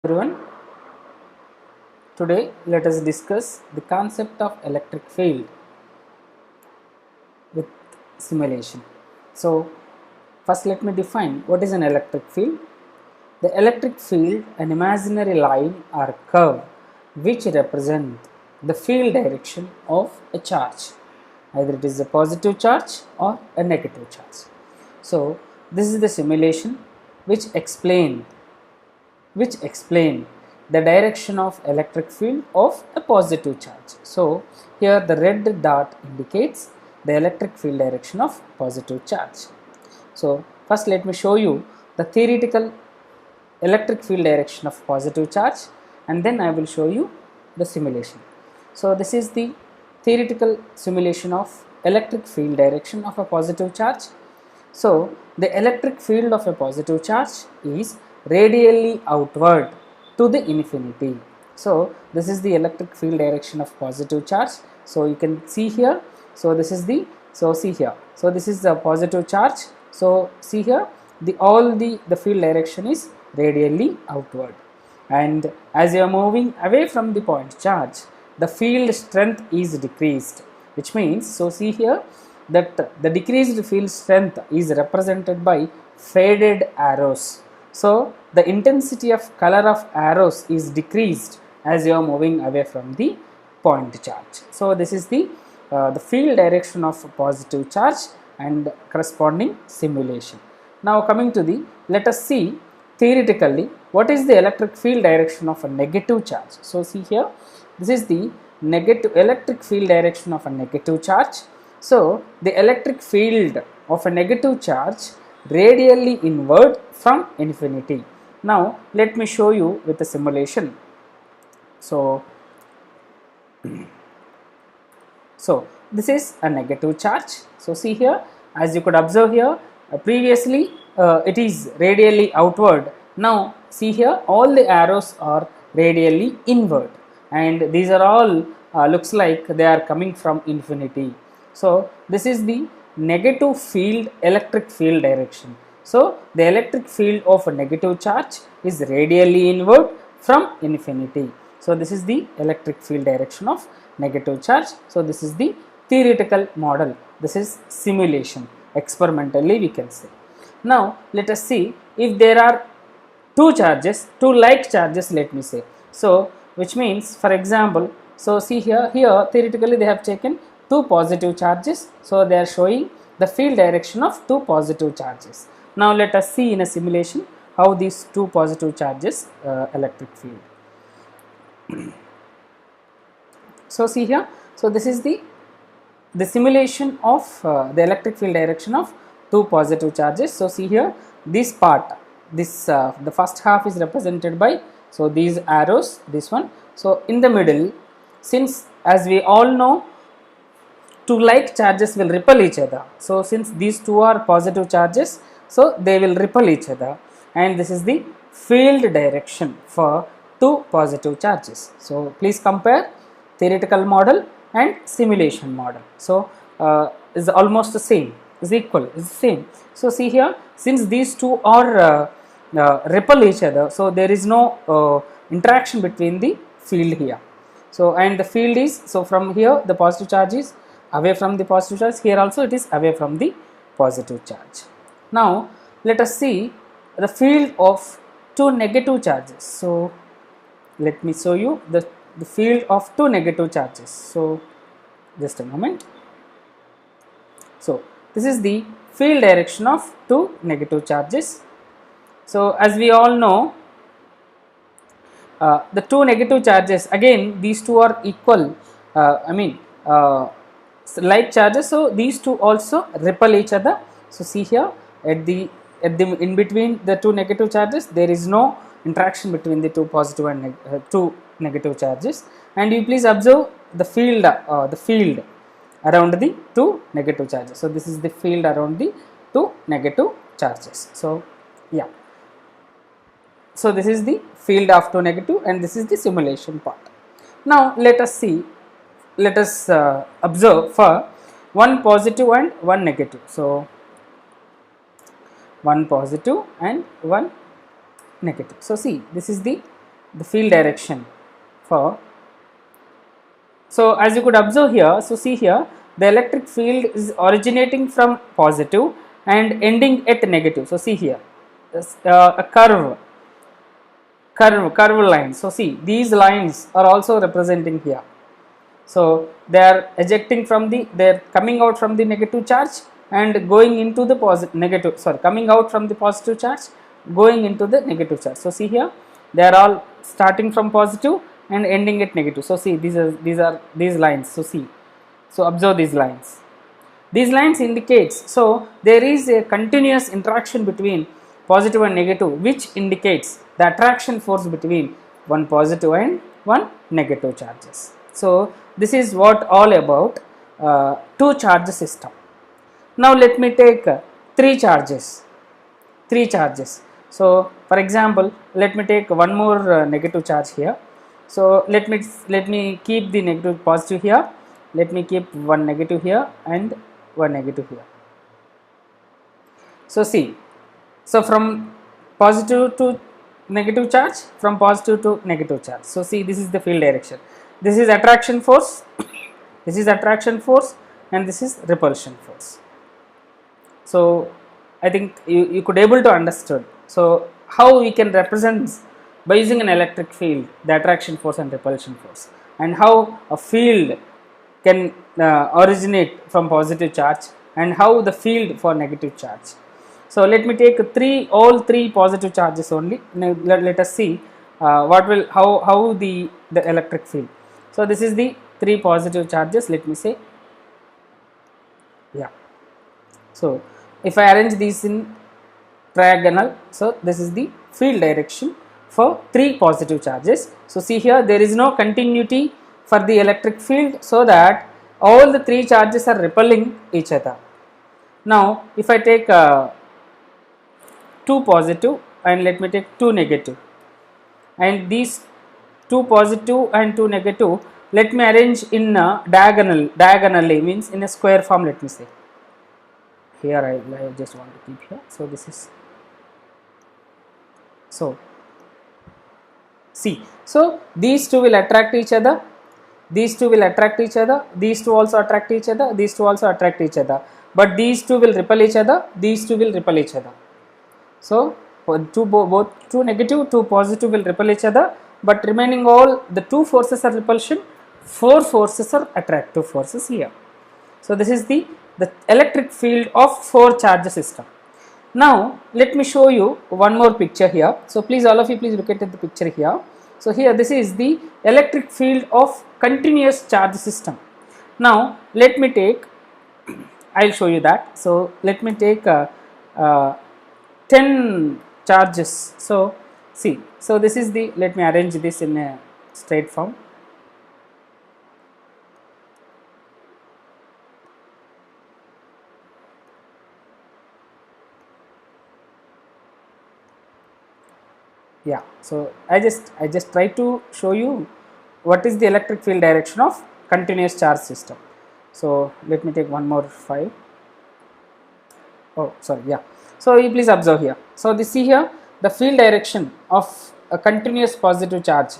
Everyone, today let us discuss the concept of electric field with simulation. So, first let me define what is an electric field. The electric field, an imaginary line or curve which represent the field direction of a charge, either it is a positive charge or a negative charge. So, this is the simulation which explain the direction of electric field of a positive charge. So, here the red dot indicates the electric field direction of positive charge. So, first let me show you the theoretical electric field direction of positive charge, and then I will show you the simulation. So, this is the theoretical simulation of electric field direction of a positive charge. So, the electric field of a positive charge is radially outward to the infinity. So, this is the electric field direction of positive charge. So, you can see here. So, this is the, so see here. So, this is the positive charge. So, see here, the field direction is radially outward, and as you are moving away from the point charge, the field strength is decreased, which means, so see here, that the decreased field strength is represented by faded arrows. So, the intensity of color of arrows is decreased as you are moving away from the point charge. So, this is the field direction of positive charge and corresponding simulation. Now, coming to the, let us see theoretically what is the electric field direction of a negative charge. So, see here, this is the negative electric field direction of a negative charge. So, the electric field of a negative charge radially inward from infinity. Now, let me show you with a simulation. So, this is a negative charge. So, see here, as you could observe here, previously it is radially outward. Now, see here, all the arrows are radially inward, and these are all looks like they are coming from infinity. So, this is the negative field electric field direction. So, the electric field of a negative charge is radially inward from infinity. So, this is the electric field direction of negative charge. So, this is the theoretical model. This is simulation. Experimentally we can say. Now, let us see if there are two like charges, let me say. So, which means, for example, so see here theoretically they have taken two positive charges. So, they are showing the field direction of two positive charges. Now, let us see in a simulation how these two positive charges electric field. So, see here, so this is the simulation of the electric field direction of two positive charges. So, see here, this part, this the first half is represented by, so these arrows, this one. So, in the middle, since as we all know, two like charges will repel each other. So, since these two are positive charges, so they will repel each other, and this is the field direction for two positive charges. So, please compare theoretical model and simulation model. So, is almost the same, is equal, is the same. So, see here, since these two are repel each other, so there is no interaction between the field here. So, and the field is, so from here the positive charge is away from the positive charge, here also it is away from the positive charge. Now, let us see the field of two negative charges. So, let me show you the field of two negative charges. So, just a moment. So, this is the field direction of two negative charges. So, as we all know, the two negative charges, again these two are equal, like charges. So, these two also repel each other. So, see here, at the in between the two negative charges, there is no interaction between the two positive and two negative charges, and you please observe the field around the two negative charges. So, this is the field around the two negative charges. So, yeah. So, this is the field of two negative, and this is the simulation part. Now, let us see, let us observe for one positive and one negative. So, one positive and one negative. So, see, this is the the field direction for. So as you could observe here, so see here, the electric field is originating from positive and ending at negative. So see here, a curve line. So see, these lines are also representing here. So they are ejecting from the, they are coming out from the negative charge and going into the coming out from the positive charge, going into the negative charge. So see here, they are all starting from positive and ending at negative. So see, these lines. So see, so observe these lines. These lines indicates, so there is a continuous interaction between positive and negative, which indicates the attraction force between one positive and one negative charges. So this is what all about two charge system. Now let me take three charges. So for example, let me take one more negative charge here. So let me keep the negative positive here. Let me keep one negative here and one negative here. So see, so from positive to negative charge, from positive to negative charge. So see, this is the field direction. This is attraction force, this is attraction force, and this is repulsion force. So I think you could able to understand. So how we can represent by using an electric field the attraction force and repulsion force, and how a field can originate from positive charge, and how the field for negative charge. So let me take all three positive charges only. Now let us see what will how the electric field. So this is the three positive charges. Let me say, yeah. So if I arrange these in triagonal, so this is the field direction for three positive charges. So see here, there is no continuity for the electric field, so that all the three charges are repelling each other. Now if I take two positive and let me take two negative, and these two positive and two negative, let me arrange in diagonally, means in a square form. Let me say here, I just want to keep here. So this is, so see, so these two will attract each other, these two will attract each other, these two also attract each other, these two also attract each other, but these two will repel each other, these two will repel each other. So both two negative, two positive will repel each other, but remaining all the two forces are repulsion, four forces are attractive forces here. So this is the electric field of four charge system. Now let me show you one more picture here. So please, all of you, please look at the picture here. So here, this is the electric field of continuous charge system. Now let me take, I will show you that. So let me take 10 charges. So see, so this is the, let me arrange this in a straight form. Yeah, so I just try to show you what is the electric field direction of continuous charge system. So let me take one more file. Oh sorry, yeah. So you please observe here. So this, see here, the field direction of a continuous positive charge,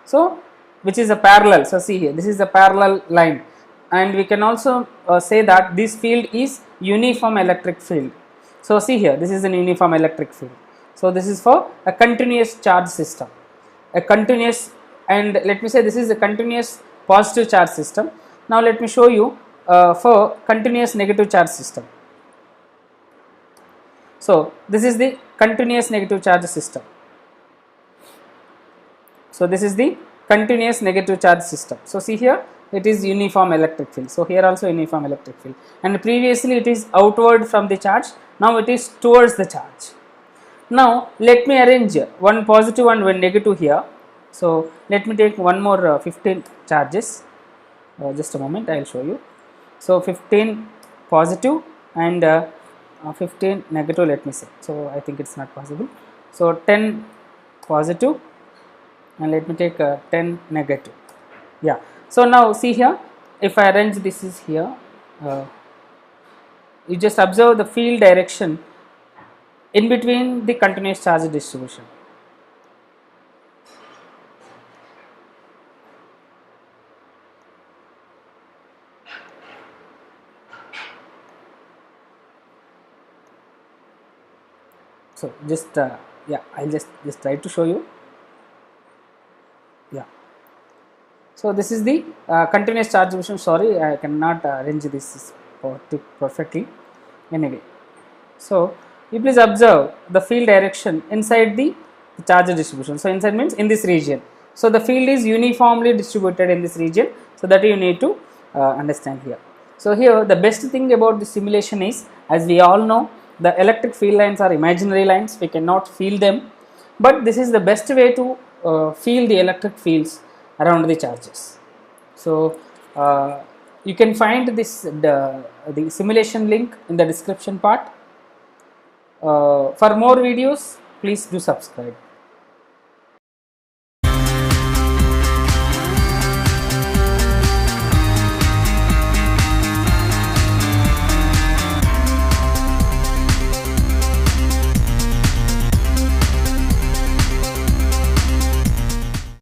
so which is a parallel. So see here, this is a parallel line, and we can also say that this field is uniform electric field. So see here, this is an uniform electric field. So this is for a continuous charge system, a continuous, and let me say this is a continuous positive charge system. Now let me show you for continuous negative charge system. So this is the continuous negative charge system. So this is the continuous negative charge system. So see here, it is uniform electric field. So here also uniform electric field, and previously it is outward from the charge, now it is towards the charge. Now let me arrange one positive and one negative here. So let me take one more 15 charges. Just a moment, I will show you. So 15 positive and 15 negative, let me say. So I think it's not possible. So 10 positive and let me take 10 negative. Yeah. So now see here, if I arrange this is here, you just observe the field direction in between the continuous charge distribution. So just yeah, I'll just try to show you. Yeah. So this is the continuous charge distribution. Sorry, I cannot arrange this perfectly. Anyway, so you please observe the field direction inside the charge distribution. So inside means in this region. So the field is uniformly distributed in this region. So that you need to understand here. So here the best thing about the simulation is, as we all know, the electric field lines are imaginary lines. We cannot feel them, but this is the best way to feel the electric fields around the charges. So you can find this the simulation link in the description part. For more videos, please do subscribe.